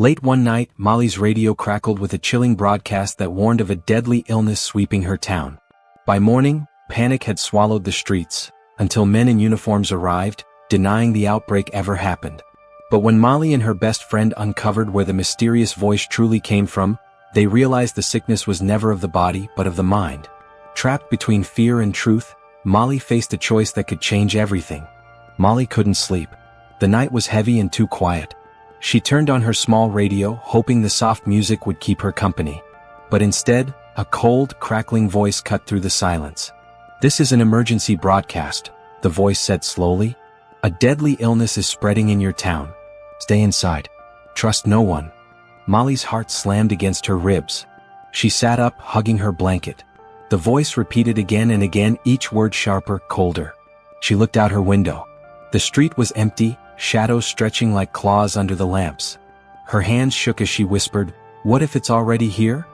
Late one night, Molly's radio crackled with a chilling broadcast that warned of a deadly illness sweeping her town. By morning, panic had swallowed the streets, until men in uniforms arrived, denying the outbreak ever happened. But when Molly and her best friend uncovered where the mysterious voice truly came from, they realized the sickness was never of the body but of the mind. Trapped between fear and truth, Molly faced a choice that could change everything. Molly couldn't sleep. The night was heavy and too quiet. She turned on her small radio, hoping the soft music would keep her company. But instead, a cold, crackling voice cut through the silence. "This is an emergency broadcast," the voice said slowly. "A deadly illness is spreading in your town. Stay inside. Trust no one." Molly's heart slammed against her ribs. She sat up, hugging her blanket. The voice repeated again and again, each word sharper, colder. She looked out her window. The street was empty, shadows stretching like claws under the lamps. Her hands shook as she whispered, "What if it's already here?"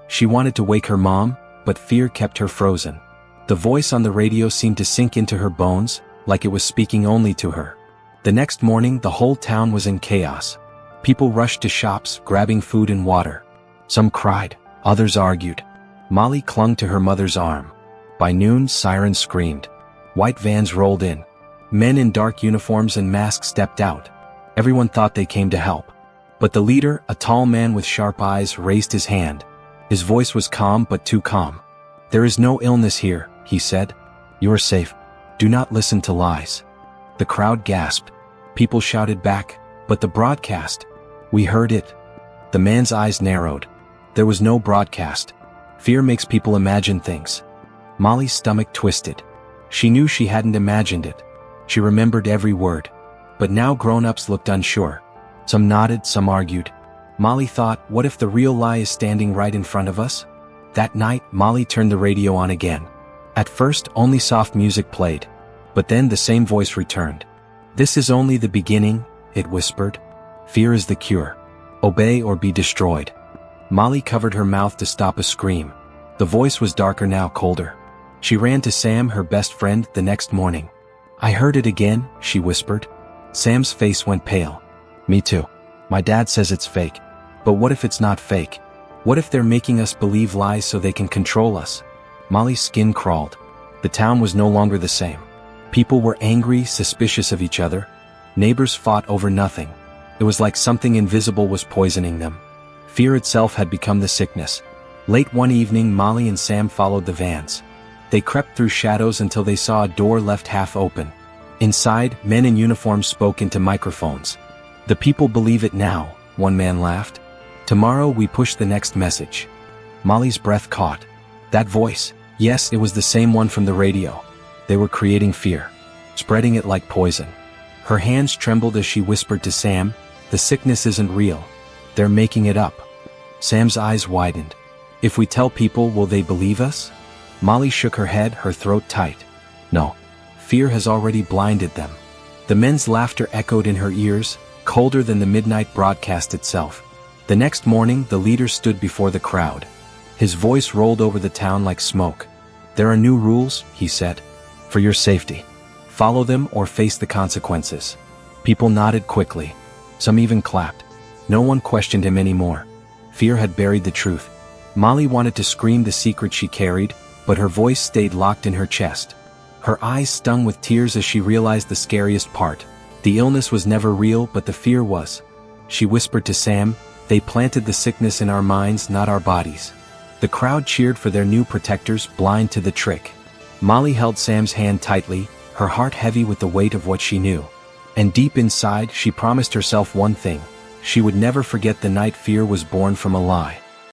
She wanted to wake her mom, but fear kept her frozen. The voice on the radio seemed to sink into her bones, like it was speaking only to her. The next morning, the whole town was in chaos. People rushed to shops, grabbing food and water. Some cried, others argued. Molly clung to her mother's arm. By noon, sirens screamed. White vans rolled in. Men in dark uniforms and masks stepped out. Everyone thought they came to help. But the leader, a tall man with sharp eyes, raised his hand. His voice was calm but too calm. "There is no illness here," he said. "You are safe. Do not listen to lies." The crowd gasped. People shouted back, "But the broadcast." "We heard it." The man's eyes narrowed. There was no broadcast. Fear makes people imagine things. Molly's stomach twisted. She knew she hadn't imagined it. She remembered every word. But now grown-ups looked unsure. Some nodded, some argued. Molly thought, what if the real lie is standing right in front of us? That night, Molly turned the radio on again. At first, only soft music played. But then the same voice returned. "This is only the beginning," it whispered. "Fear is the cure. Obey or be destroyed." Molly covered her mouth to stop a scream. The voice was darker now, colder. She ran to Sam, her best friend, the next morning. "I heard it again," she whispered. Sam's face went pale. "Me too. My dad says it's fake. But what if it's not fake? What if they're making us believe lies so they can control us?" Molly's skin crawled. The town was no longer the same. People were angry, suspicious of each other. Neighbors fought over nothing. It was like something invisible was poisoning them. Fear itself had become the sickness. Late one evening, Molly and Sam followed the vans. They crept through shadows until they saw a door left half open. Inside, men in uniforms spoke into microphones. "The people believe it now," one man laughed. "Tomorrow we push the next message." Molly's breath caught. That voice, yes, it was the same one from the radio. They were creating fear, spreading it like poison. Her hands trembled as she whispered to Sam, "The sickness isn't real. They're making it up." Sam's eyes widened. "If we tell people, will they believe us?" Molly shook her head, her throat tight. "No. Fear has already blinded them." The men's laughter echoed in her ears, colder than the midnight broadcast itself. The next morning, the leader stood before the crowd. His voice rolled over the town like smoke. "There are new rules," he said. "For your safety. Follow them or face the consequences." People nodded quickly. Some even clapped. No one questioned him anymore. Fear had buried the truth. Molly wanted to scream the secret she carried, but her voice stayed locked in her chest. Her eyes stung with tears as she realized the scariest part. The illness was never real, but the fear was. She whispered to Sam, "They planted the sickness in our minds, not our bodies." The crowd cheered for their new protectors, blind to the trick. Molly held Sam's hand tightly, her heart heavy with the weight of what she knew. And deep inside, she promised herself one thing. She would never forget the night fear was born from a lie.